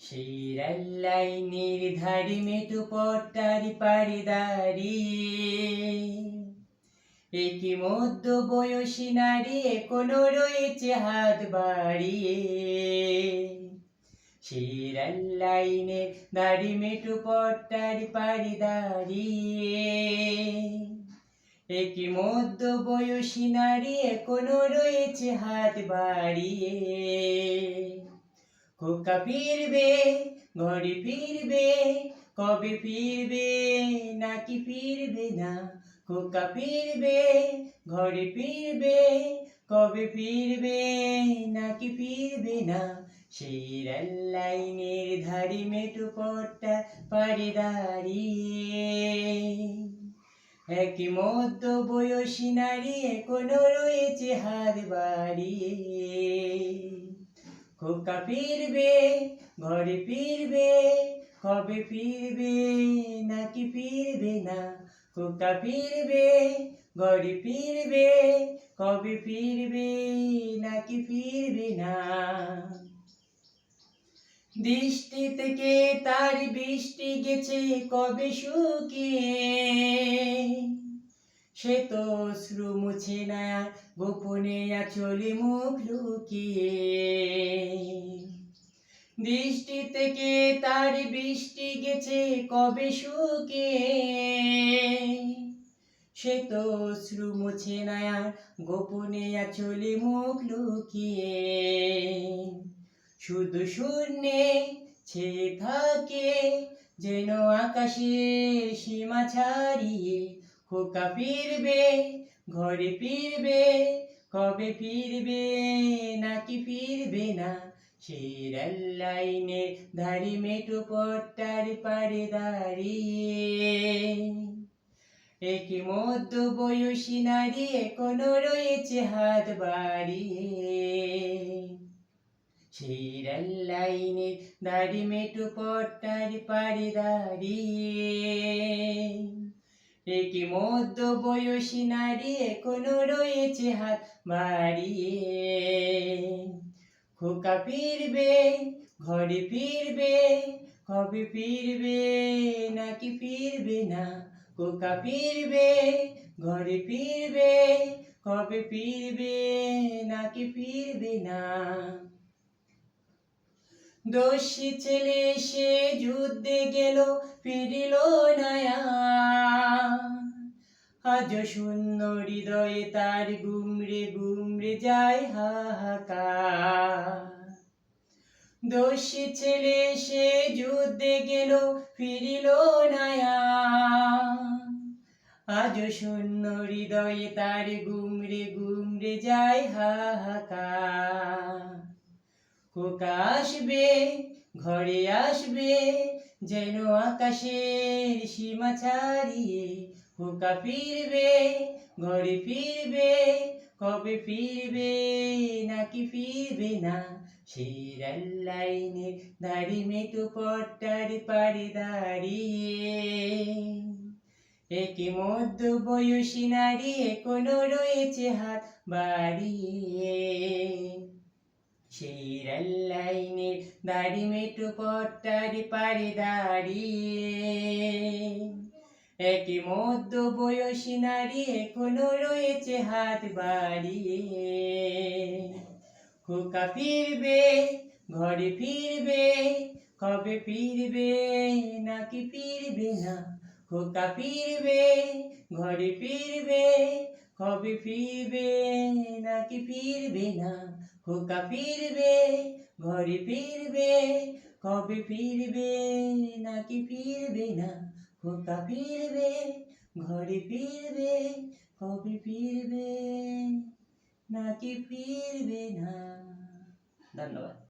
সেই রেল লাইনের ধারে মেঠো পথটার পাড়ে দাঁড়িয়ে একি মধ্য বয়সী নারী এখনো রয়েছে হাত বাড়িয়ে। সেই রেল লাইনের ধারে মেঠো পথটার পাড়ে দাঁড়িয়ে একি মধ্য বয়সী নারী এখনো রয়েছে হাত বাড়িয়ে। খোকা ফিরবে, ঘরে ফিরবে, কবে ফিরবে নাকি ফিরবে না? খোকা ফিরবে, ঘরে ফিরবে, কবে ফিরবে নাকি ফিরবে না? সেই রেল লাইনের ধারে মেঠো পথটা পাড়ে দাঁড়িয়ে একই মধ্য বয়সী নারী এখনো রয়েছে হাত বাড়িয়ে। খোকা ফিরবে, ঘরে ফিরবে, কবে ফিরবে নাকি ফিরবে না? খোকা ফিরবে, ঘরে ফিরবে, কবে ফিরবে নাকি ফিরবে না? দৃষ্টি থেকে তার বৃষ্টি গেছে কবে শুকিয়ে, সে তো অশ্রু মুছে না গোপনে আঁচলে মুখ লুকিয়ে। দৃষ্টি থেকে তার বৃষ্টি গেছে কবে শুকিয়ে, সে তো অশ্রু মুছে না গোপনে আঁচলে মুখ লুকিয়ে। শুধু শূন্যে ছেয়ে থাকে যেন আকাশের সীমা ছাড়িয়ে। খোকা ফিরবে, ঘরে ফিরবে, কবে ফিরবে নাকি ফিরবে না? সেই রেল লাইনের ধারে মেঠো পথটার পাড়ে দাঁড়িয়ে একই মধ্য বয়সী নারী এখনো রয়েছে হাত বাড়িয়ে। সেই রেল লাইনের ধারে মেঠো পথটার পাড়ে দাঁড়িয়ে একই মধ্য বয়সী নারী এখনো রয়েছে হাত বাড়িয়ে। খোকা ফিরবে, ঘরে ফিরবে, কবে ফিরবে নাকি ফিরবে না? খোকা ফিরবে, ঘরে ফিরবে, কবে ফিরবে নাকি ফিরবে না? দোষী ছেলে সে যুদ্ধে গেল ফিরিল না আজ শূন্য হৃদয়ে তার গুমরে গুমরে যায় হাহাকার। দোষী ছেলে সে যুদ্ধে গেল ফিরিল না আজ শূন্য হৃদয়ে তার গুমরে গুমরে যায় হাহাকার। খোকা আসবে, ঘরে আসবে, যেন আকাশের সীমা ছাড়িয়ে। খোকা ফিরবে, ঘরে ফিরবে, কবে ফিরবে নাকি ফিরবে না? সেই রেল লাইনের ধারে মেঠো পথটার পাড়ে দাঁড়িয়ে একই মধ্য বয়সী নারী এখনো রয়েছে হাত বাড়িয়ে। সেই রেল লাইনের ধারে মেঠো পথটার পাড়ে দাঁড়িয়ে একই মধ্য বয়সী নারী এখনো রয়েছে হাত বাড়িয়ে। খোকা ফিরবে, ঘরে ফিরবে, কবে ফিরবে নাকি ফিরবে না? খোকা ফিরবে, ঘরে ফিরবে, কবে ফিরবে নাকি ফিরবে না? খোকা ফিরবে, ঘরে ফিরবে, কবে ফিরবে নাকি ফিরবে না? খোকা ফিরবে, ঘরে ফিরবে, কবে ফিরবে নাকি ফিরবে না? ধন্যবাদ।